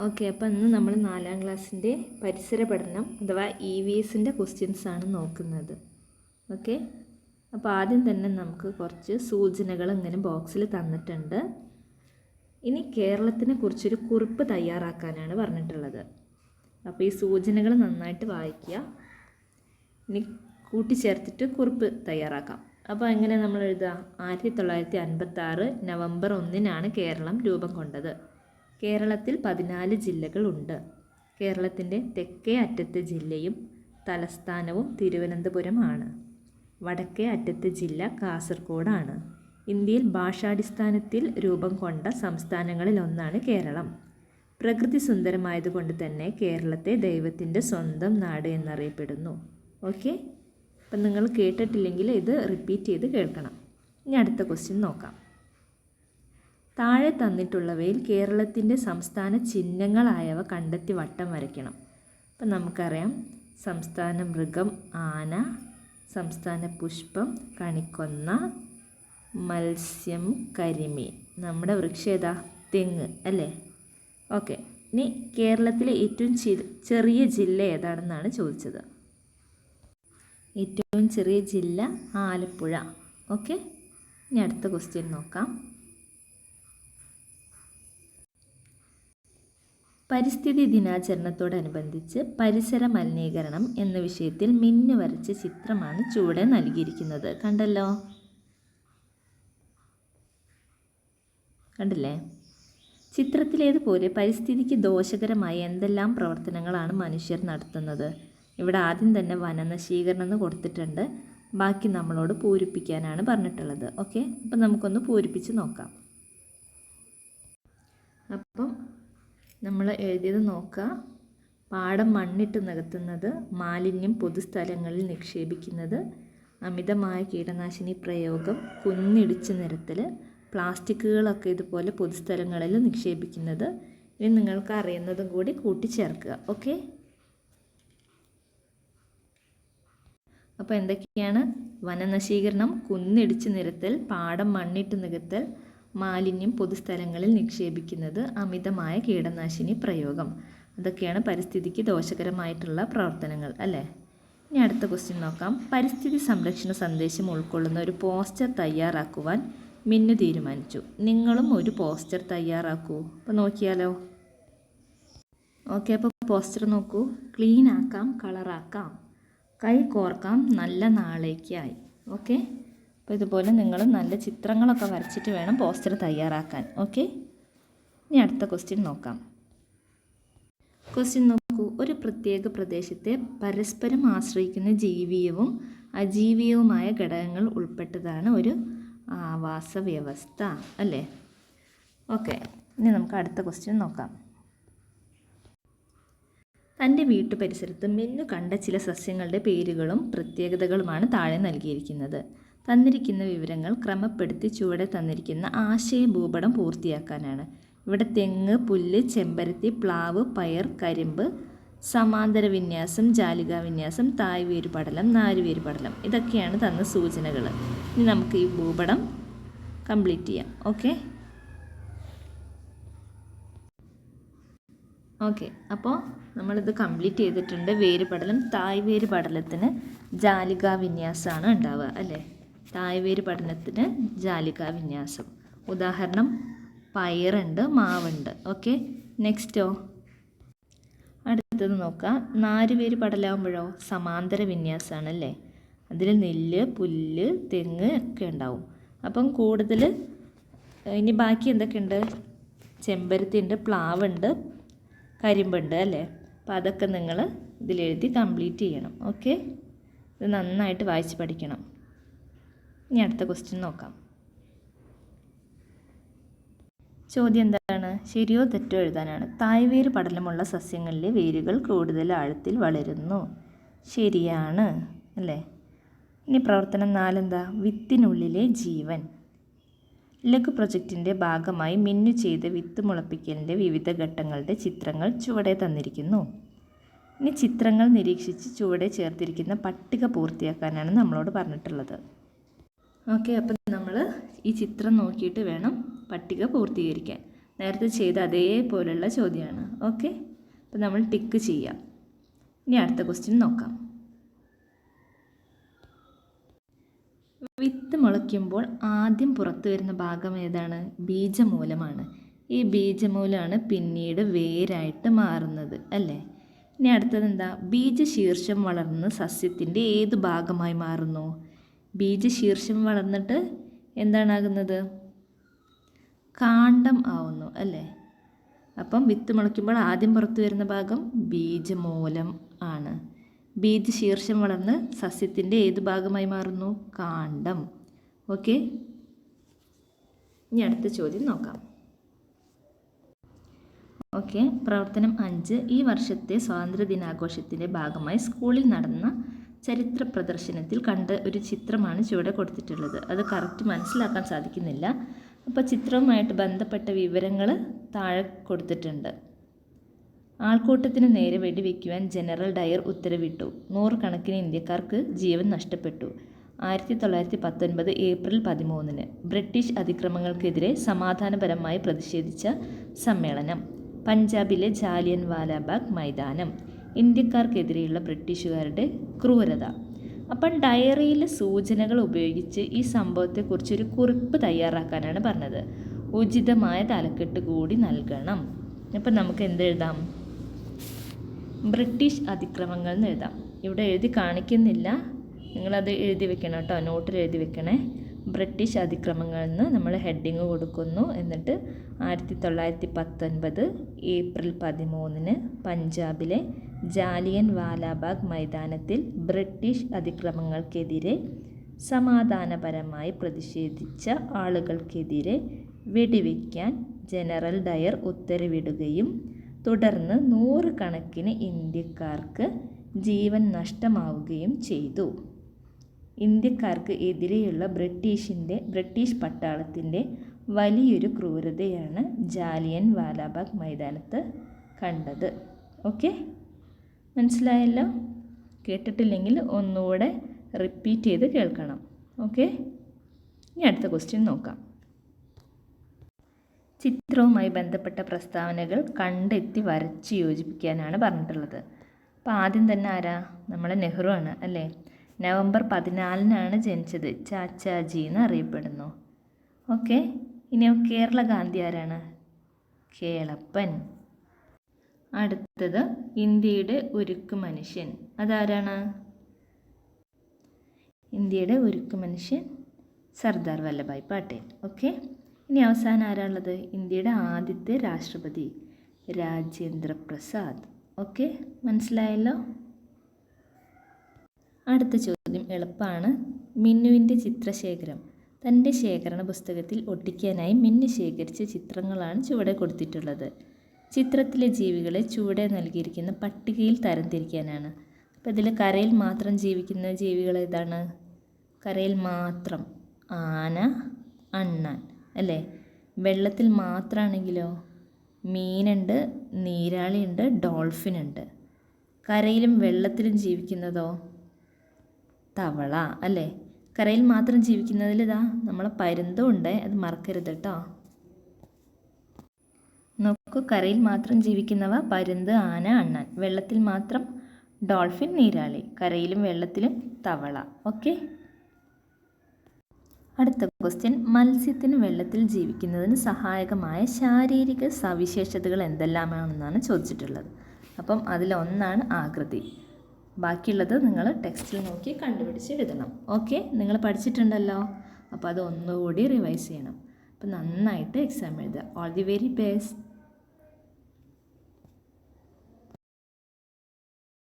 Okay, അപ്പോൾ ഇന്ന് നമ്മൾ 4ാം ക്ലാസ്സിൻ്റെ പരിസര പഠനം അഥവാ EVSൻ്റെ ക്വസ്റ്റ്യൻസാണ് നോക്കുന്നത്. ഓക്കെ, അപ്പോൾ ആദ്യം തന്നെ നമുക്ക് കുറച്ച് സൂചനകൾ ഇങ്ങനെ ബോക്സിൽ തന്നിട്ടുണ്ട്. ഇനി കേരളത്തിനെ കുറിച്ചൊരു കുറിപ്പ് തയ്യാറാക്കാനാണ് പറഞ്ഞിട്ടുള്ളത്. അപ്പോൾ ഈ സൂചനകൾ നന്നായിട്ട് വായിക്കുക. ഇനി കൂട്ടിച്ചേർത്തിട്ട് കുറിപ്പ് തയ്യാറാക്കാം. അപ്പോൾ എങ്ങനെ നമ്മൾ എഴുതുക? 1956 നവംബർ 1 കേരളം രൂപം കൊണ്ടത്. കേരളത്തിൽ 14 ജില്ലകളുണ്ട്. കേരളത്തിൻ്റെ തെക്കേ അറ്റത്തെ ജില്ലയും തലസ്ഥാനവും തിരുവനന്തപുരമാണ്. വടക്കേ അറ്റത്തെ ജില്ല കാസർഗോഡാണ്. ഇന്ത്യയിൽ ഭാഷാടിസ്ഥാനത്തിൽ രൂപം കൊണ്ട സംസ്ഥാനങ്ങളിലൊന്നാണ് കേരളം. പ്രകൃതി സുന്ദരമായതുകൊണ്ട് തന്നെ കേരളത്തെ ദൈവത്തിൻ്റെ സ്വന്തം നാട് എന്നറിയപ്പെടുന്നു. ഓക്കെ, അപ്പം നിങ്ങൾ കേട്ടിട്ടില്ലെങ്കിൽ ഇത് റിപ്പീറ്റ് ചെയ്ത് കേൾക്കണം. ഇനി അടുത്ത ക്വസ്റ്റ്യൻ നോക്കാം. താഴെ തന്നിട്ടുള്ളവയിൽ കേരളത്തിൻ്റെ സംസ്ഥാന ചിഹ്നങ്ങളായവ കണ്ടെത്തി വട്ടം വരയ്ക്കണം. അപ്പം നമുക്കറിയാം, സംസ്ഥാന മൃഗം ആന, സംസ്ഥാന പുഷ്പം കണിക്കൊന്ന, മത്സ്യം കരിമീൻ. നമ്മുടെ വൃക്ഷം ഏതാ? തെങ്ങ് അല്ലേ? ഓക്കെ, ഇനി കേരളത്തിലെ ഏറ്റവും ചെറിയ ജില്ല ഏതാണെന്നാണ് ചോദിച്ചത്. ഏറ്റവും ചെറിയ ജില്ല ആലപ്പുഴ. ഓക്കെ, ഇനി അടുത്ത ക്വസ്റ്റ്യൻ നോക്കാം. പരിസ്ഥിതി ദിനാചരണത്തോടനുബന്ധിച്ച് പരിസര മലിനീകരണം എന്ന വിഷയത്തിൽ മിന്നു വരച്ച ചിത്രമാണ് ചുവടെ നൽകിയിരിക്കുന്നത്. കണ്ടില്ലേ? ചിത്രത്തിലേതുപോലെ പരിസ്ഥിതിക്ക് ദോഷകരമായ എന്തെല്ലാം പ്രവർത്തനങ്ങളാണ് മനുഷ്യർ നടത്തുന്നത്? ഇവിടെ ആദ്യം തന്നെ വനനശീകരണം എന്ന് കൊടുത്തിട്ടുണ്ട്. ബാക്കി നമ്മളോട് പൂരിപ്പിക്കാനാണ് പറഞ്ഞിട്ടുള്ളത്. ഓക്കെ, അപ്പം നമുക്കൊന്ന് പൂരിപ്പിച്ച് നോക്കാം. അപ്പം നമ്മൾ എഴുതിയത് നോക്കുക. പാടം മണ്ണിട്ട് നികത്തുന്നത്, മാലിന്യം പൊതുസ്ഥലങ്ങളിൽ നിക്ഷേപിക്കുന്നത്, അമിതമായ കീടനാശിനി പ്രയോഗം, കുന്നിടിച്ച് നിരത്തൽ, പ്ലാസ്റ്റിക്കുകളൊക്കെ ഇതുപോലെ പൊതുസ്ഥലങ്ങളിൽ നിക്ഷേപിക്കുന്നത്. ഇനി നിങ്ങൾക്ക് അറിയുന്നതും കൂടി കൂട്ടിച്ചേർക്കുക. ഓക്കെ, അപ്പോൾ എന്തൊക്കെയാണ്? വനനശീകരണം, കുന്നിടിച്ച് നിരത്തൽ, പാടം മണ്ണിട്ട് നികത്തൽ, മാലിന്യം പൊതുസ്ഥലങ്ങളിൽ നിക്ഷേപിക്കുന്നത്, അമിതമായ കീടനാശിനി പ്രയോഗം. അതൊക്കെയാണ് പരിസ്ഥിതിക്ക് ദോഷകരമായിട്ടുള്ള പ്രവർത്തനങ്ങൾ അല്ലേ? ഇനി അടുത്ത ക്വസ്റ്റ്യൻ നോക്കാം. പരിസ്ഥിതി സംരക്ഷണ സന്ദേശം ഉൾക്കൊള്ളുന്ന ഒരു പോസ്റ്റർ തയ്യാറാക്കുവാൻ മിന്നു തീരുമാനിച്ചു. നിങ്ങളും ഒരു പോസ്റ്റർ തയ്യാറാക്കൂ. അപ്പോൾ നോക്കിയാലോ? ഓക്കെ, അപ്പോൾ പോസ്റ്റർ നോക്കൂ. ക്ലീൻ ആക്കാം, കളറാക്കാം, കൈ കോർക്കാം, നല്ല നാളേക്കായി. ഓക്കെ, അപ്പോൾ ഇതുപോലെ നിങ്ങൾ നല്ല ചിത്രങ്ങളൊക്കെ വരച്ചിട്ട് വേണം പോസ്റ്റർ തയ്യാറാക്കാൻ. ഓക്കെ, ഇനി അടുത്ത ക്വസ്റ്റ്യൻ നോക്കാം. ക്വസ്റ്റ്യൻ നോക്കൂ. ഒരു പ്രത്യേക പ്രദേശത്തെ പരസ്പരം ആശ്രയിക്കുന്ന ജീവിയവും അജീവിയവുമായ ഘടകങ്ങൾ ഉൾപ്പെട്ടതാണ് ഒരു ആവാസ വ്യവസ്ഥ അല്ലേ? ഓക്കെ, ഇനി നമുക്ക് അടുത്ത ക്വസ്റ്റ്യൻ നോക്കാം. തൻ്റെ വീട്ടുപരിസരത്ത് മിന്നു കണ്ട ചില സസ്യങ്ങളുടെ പേരുകളും പ്രത്യേകതകളുമാണ് താഴെ നൽകിയിരിക്കുന്നത്. തന്നിരിക്കുന്ന വിവരങ്ങൾ ക്രമപ്പെടുത്തി ചുവടെ തന്നിരിക്കുന്ന ആശയ ഭൂപടം പൂർത്തിയാക്കാനാണ്. ഇവിടെ തെങ്ങ്, പുല്ല്, ചെമ്പരത്തി, പ്ലാവ്, പയർ, കരിമ്പ്, സമാന്തര വിന്യാസം, ജാലികാ വിന്യാസം, തായ്വേര് പടലം, നാരുവേര് പടലം, ഇതൊക്കെയാണ് തന്ന സൂചനകൾ. ഇനി നമുക്ക് ഈ ഭൂപടം കംപ്ലീറ്റ് ചെയ്യാം. ഓക്കെ, അപ്പോൾ നമ്മളിത് കംപ്ലീറ്റ് ചെയ്തിട്ടുണ്ട്. വേര് പടലം, തായ്വേര് പടലത്തിന് ജാലികാ വിന്യാസമാണ് ഉണ്ടാവുക അല്ലേ? തായ്വേര് പടലത്തിന് ജാലികാ വിന്യാസം. ഉദാഹരണം പയറുണ്ട്, മാവുണ്ട്. ഓക്കെ, നെക്സ്റ്റോ അടുത്തത് നോക്കാം. നാരുവേര് പടലാകുമ്പോഴോ സമാന്തര വിന്യാസമാണല്ലേ? അതിൽ നെല്ല്, പുല്ല്, തെങ്ങ് ഒക്കെ ഉണ്ടാവും. അപ്പം കൂടുതൽ ഇനി ബാക്കി എന്തൊക്കെയുണ്ട്? ചെമ്പരത്തി ഉണ്ട്, പ്ലാവുണ്ട്, കരിമ്പുണ്ട് അല്ലേ? അപ്പോൾ അതൊക്കെ നിങ്ങൾ ഇതിലെഴുതി കംപ്ലീറ്റ് ചെയ്യണം. ഓക്കെ, ഇത് നന്നായിട്ട് വായിച്ച് പഠിക്കണം. ഇനി അടുത്ത ക്വസ്റ്റ്യൻ നോക്കാം. ചോദ്യം എന്താണ്? ശരിയോ തെറ്റോ എഴുതാനാണ്. തായ്വേര് പടലമുള്ള സസ്യങ്ങളിലെ വേരുകൾ കൂടുതൽ ആഴത്തിൽ വളരുന്നു. ശരിയാണ് അല്ലേ? ഇനി പ്രവർത്തനം 4 എന്താ? വിത്തിനുള്ളിലെ ജീവൻ. ലഘു പ്രൊജക്റ്റിൻ്റെ ഭാഗമായി മിന്നു ചെയ്ത വിത്ത് മുളപ്പിക്കലിൻ്റെ വിവിധ ഘട്ടങ്ങളുടെ ചിത്രങ്ങൾ ചുവടെ തന്നിരിക്കുന്നു. ഇനി ചിത്രങ്ങൾ നിരീക്ഷിച്ച് ചുവടെ ചേർത്തിരിക്കുന്ന പട്ടിക പൂർത്തിയാക്കാനാണ് നമ്മളോട് പറഞ്ഞിട്ടുള്ളത്. ഓക്കെ, അപ്പം നമ്മൾ ഈ ചിത്രം നോക്കിയിട്ട് വേണം പട്ടിക പൂർത്തീകരിക്കാൻ. നേരത്തെ ചെയ്ത അതേപോലുള്ള ചോദ്യമാണ്. ഓക്കെ, അപ്പോൾ നമ്മൾ ടിക്ക് ചെയ്യാം. ഇനി അടുത്ത ക്വസ്റ്റ്യൻ നോക്കാം. വിത്ത് മുളയ്ക്കുമ്പോൾ ആദ്യം പുറത്തു വരുന്ന ഭാഗം ഏതാണ്? ബീജമൂലമാണ്. ഈ ബീജമൂലമാണ് പിന്നീട് വേരായിട്ട് മാറുന്നത് അല്ലേ? ഇനി അടുത്തത് എന്താ? ബീജശീർഷം വളർന്ന് സസ്യത്തിൻ്റെ ഏത് ഭാഗമായി മാറുന്നു? ബീജശീർഷം വളർന്നിട്ട് എന്താണാകുന്നത്? കാണ്ഡം ആവുന്നു അല്ലേ? അപ്പം വിത്ത് മുളയ്ക്കുമ്പോൾ ആദ്യം പുറത്തു വരുന്ന ഭാഗം ബീജമൂലം ആണ്. ബീജശീർഷം വളർന്ന് സസ്യത്തിൻ്റെ ഏത് ഭാഗമായി മാറുന്നു? കാണ്ഡം. ഓക്കെ, ഇനി അടുത്ത ചോദ്യം നോക്കാം. ഓക്കെ, പ്രവർത്തനം 5. ഈ വർഷത്തെ സ്വാതന്ത്ര്യദിനാഘോഷത്തിൻ്റെ ഭാഗമായി സ്കൂളിൽ നടന്ന ചരിത്ര പ്രദർശനത്തിൽ കണ്ട ഒരു ചിത്രമാണ് ചുവടെ കൊടുത്തിട്ടുള്ളത്. അത് കറക്റ്റ് മനസ്സിലാക്കാൻ സാധിക്കുന്നില്ല. അപ്പോൾ ചിത്രവുമായിട്ട് ബന്ധപ്പെട്ട വിവരങ്ങൾ താഴെ കൊടുത്തിട്ടുണ്ട്. ആൾക്കൂട്ടത്തിന് നേരെ വെടിവെക്കുവാൻ ജനറൽ ഡയർ ഉത്തരവിട്ടു. 100 കണക്കിന് ഇന്ത്യക്കാർക്ക് ജീവൻ നഷ്ടപ്പെട്ടു. 1919 ഏപ്രിൽ 13 ബ്രിട്ടീഷ് അതിക്രമങ്ങൾക്കെതിരെ സമാധാനപരമായി പ്രതിഷേധിച്ച സമ്മേളനം. പഞ്ചാബിലെ ജാലിയൻ വാലാബാഗ് മൈതാനം. ഇന്ത്യക്കാർക്കെതിരെയുള്ള ബ്രിട്ടീഷുകാരുടെ ക്രൂരത. അപ്പം ഡയറിയിലെ സൂചനകൾ ഉപയോഗിച്ച് ഈ സംഭവത്തെക്കുറിച്ചൊരു കുറിപ്പ് തയ്യാറാക്കാനാണ് പറഞ്ഞത്. ഉചിതമായ തലക്കെട്ട് കൂടി നൽകണം. അപ്പം നമുക്ക് എന്തെഴുതാം? ബ്രിട്ടീഷ് അതിക്രമങ്ങൾ എന്ന് എഴുതാം. ഇവിടെ എഴുതി കാണിക്കുന്നില്ല, നിങ്ങളത് എഴുതി വെക്കണം കേട്ടോ, നോട്ടിൽ എഴുതി വെക്കണേ. ബ്രിട്ടീഷ് അതിക്രമങ്ങൾ എന്ന് നമ്മൾ ഹെഡിങ് കൊടുക്കുന്നു. എന്നിട്ട് 1919 ഏപ്രിൽ 13 പഞ്ചാബിലെ ജാലിയൻ വാലാബാഗ് മൈതാനത്തിൽ ബ്രിട്ടീഷ് അതിക്രമങ്ങൾക്കെതിരെ സമാധാനപരമായി പ്രതിഷേധിച്ച ആളുകൾക്കെതിരെ വെടിവെക്കാൻ ജനറൽ ഡയർ ഉത്തരവിടുകയും തുടർന്ന് 100 കണക്കിന് ഇന്ത്യക്കാർക്ക് ജീവൻ നഷ്ടമാവുകയും ചെയ്തു. ഇന്ത്യക്കാർക്ക് എതിരെയുള്ള ബ്രിട്ടീഷ് പട്ടാളത്തിൻ്റെ വലിയൊരു ക്രൂരതയാണ് ജാലിയൻ വാലാബാഗ് മൈതാനത്ത് കണ്ടത്. ഓക്കെ, മനസ്സിലായല്ലോ? കേട്ടിട്ടില്ലെങ്കിൽ ഒന്നുകൂടെ റിപ്പീറ്റ് ചെയ്ത് കേൾക്കണം. ഓക്കെ, ഇനി അടുത്ത ക്വസ്റ്റ്യൻ നോക്കാം. ചിത്രവുമായി ബന്ധപ്പെട്ട പ്രസ്താവനകൾ കണ്ടെത്തി വരച്ച് യോജിപ്പിക്കാനാണ് പറഞ്ഞിട്ടുള്ളത്. അപ്പോൾ ആദ്യം തന്നെ ആരാ? നമ്മളെ നെഹ്റു ആണ് അല്ലേ? നവംബർ 14 ജനിച്ചത്. ചാച്ചാജി എന്ന് അറിയപ്പെടുന്നു. ഓക്കെ, ഇനിയോ കേരള ഗാന്ധി ആരാണ്? കേളപ്പൻ. അടുത്തത് ഇന്ത്യയുടെ ഉരുക്കു മനുഷ്യൻ. അതാരാണ്? ഇന്ത്യയുടെ ഉരുക്കു മനുഷ്യൻ സർദാർ വല്ലഭായ് പട്ടേൽ. ഓക്കെ, ഇനി അവസാനം ആരാളുള്ളത്? ഇന്ത്യയുടെ ആദ്യത്തെ രാഷ്ട്രപതി രാജേന്ദ്ര പ്രസാദ്. ഓക്കെ, മനസ്സിലായല്ലോ? അടുത്ത ചോദ്യം എളുപ്പമാണ്. മിന്നുവിൻ്റെ ചിത്രശേഖരം. തൻ്റെ ശേഖരണ പുസ്തകത്തിൽ ഒട്ടിക്കാനായി മിന്നു ശേഖരിച്ച ചിത്രങ്ങളാണ് ചുവടെ കൊടുത്തിട്ടുള്ളത്. ചിത്രത്തിലെ ജീവികളെ ചുവടെ നൽകിയിരിക്കുന്ന പട്ടികയിൽ തരംതിരിക്കാനാണ്. അപ്പോൾ ഇതിൽ കരയിൽ മാത്രം ജീവിക്കുന്ന ജീവികൾ ഏതാണ്? കരയിൽ മാത്രം ആന, അണ്ണാൻ അല്ലേ? വെള്ളത്തിൽ മാത്രമാണെങ്കിലോ മീനുണ്ട്, നീരാളിയുണ്ട്, ഡോൾഫിനുണ്ട്. കരയിലും വെള്ളത്തിലും ജീവിക്കുന്നതോ തവള അല്ലേ? കരയിൽ മാത്രം ജീവിക്കുന്നതിൽ ഇതാ നമ്മളെ പരുന്തും ഉണ്ട്, അത് മറക്കരുത് കേട്ടോ. നോക്കൂ, കരയിൽ മാത്രം ജീവിക്കുന്നവ പരുന്ത്, ആന, അണ്ണാൻ. വെള്ളത്തിൽ മാത്രം ഡോൾഫിൻ, നീരാളി. കരയിലും വെള്ളത്തിലും തവള. ഓക്കെ, അടുത്ത ക്വസ്റ്റ്യൻ. മത്സ്യത്തിന് വെള്ളത്തിൽ ജീവിക്കുന്നതിന് സഹായകമായ ശാരീരിക സവിശേഷതകൾ എന്തെല്ലാമാണെന്നാണ് ചോദിച്ചിട്ടുള്ളത്. അപ്പം അതിലൊന്നാണ് ആകൃതി. ബാക്കിയുള്ളത് നിങ്ങൾ ടെക്സ്റ്റിൽ നോക്കി കണ്ടുപിടിച്ച് എഴുതണം. ഓക്കെ, നിങ്ങൾ പഠിച്ചിട്ടുണ്ടല്ലോ, അപ്പോൾ അത് ഒന്നുകൂടി റിവൈസ് ചെയ്യണം. അപ്പോൾ നന്നായിട്ട് എക്സാം എഴുതുക. All the very best.